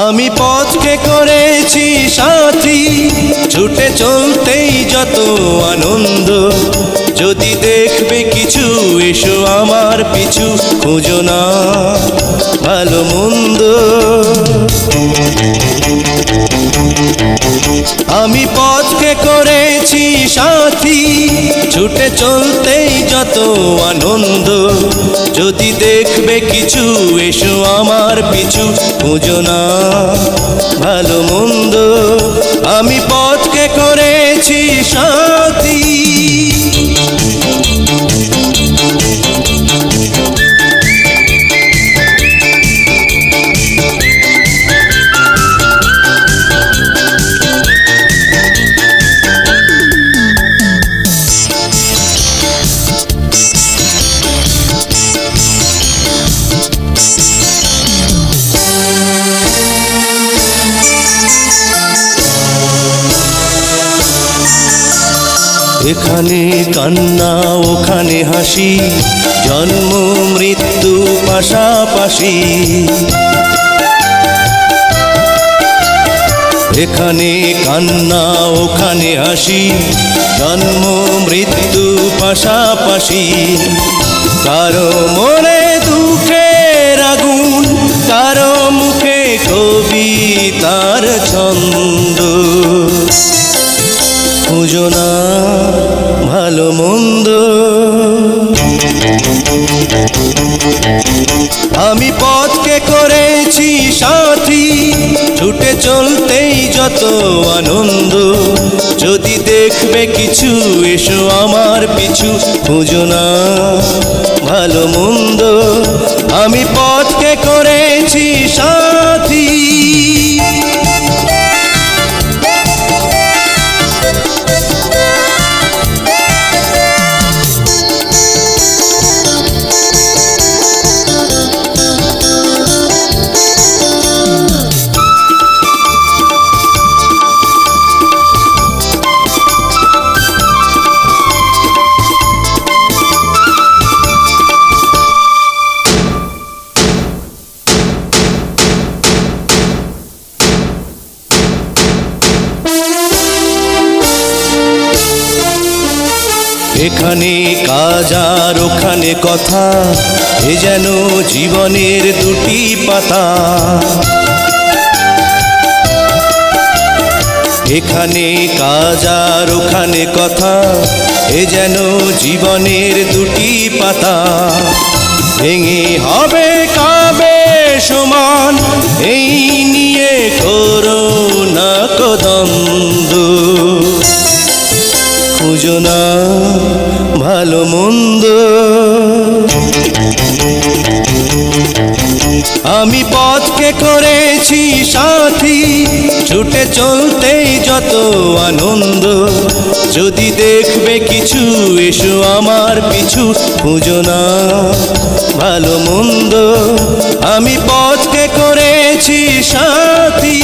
আমি পথকে করেছি সাথী, ছুটে চলতেই যত আনন্দ। যদি দেখবে কিছু এসো আমার পিছু, খুঁজো না ভালো মন্দ। আমি পথকে করেছি সাথী, ছুটে চলতেই যত আনন্দ। যদি দেখবে কিছু এসো আমার পিছু, খুঁজো না ভালো মন্দ। আমি পথকে করেছি সাথী। এখানে কান্না ওখানে হাসি, জন্ম মৃত্যু পাশাপাশি। এখানে কান্না ওখানে হাসি, জন্ম মৃত্যু পাশাপাশি। কারো মনে দুঃখের আগুন, কারো মুখে কবিতার ছন্দ। খুঁজো না ভালো মন্দ। আমি পথকে করেছি সাথী, ছুটে চলতেই যত আনন্দ। যদি দেখবে কিছু এসো আমার পিছু, খুঁজো না ভালো মন্দ। আমি পথকে করেছি সাথী। এখানে কাজ আর ওখানে কথা, এ যেন জীবনের দুটি পাতা। এখানে কাজ আর ওখানে কথা, এ যেন জীবনের দুটি পাতা। ভেঙে হবে কাবে সমান, এই নিয়ে করো না দ্বন্দ্ব। খুঁজো না ভালো মন্দ। আমি পথকে করেছি সাথী, ছুটে চলতেই যত আনন্দ। যদি দেখবে কিছু এসো আমার পিছু, খুঁজো না ভালো মন্দ। আমি পথকে করেছি সাথী।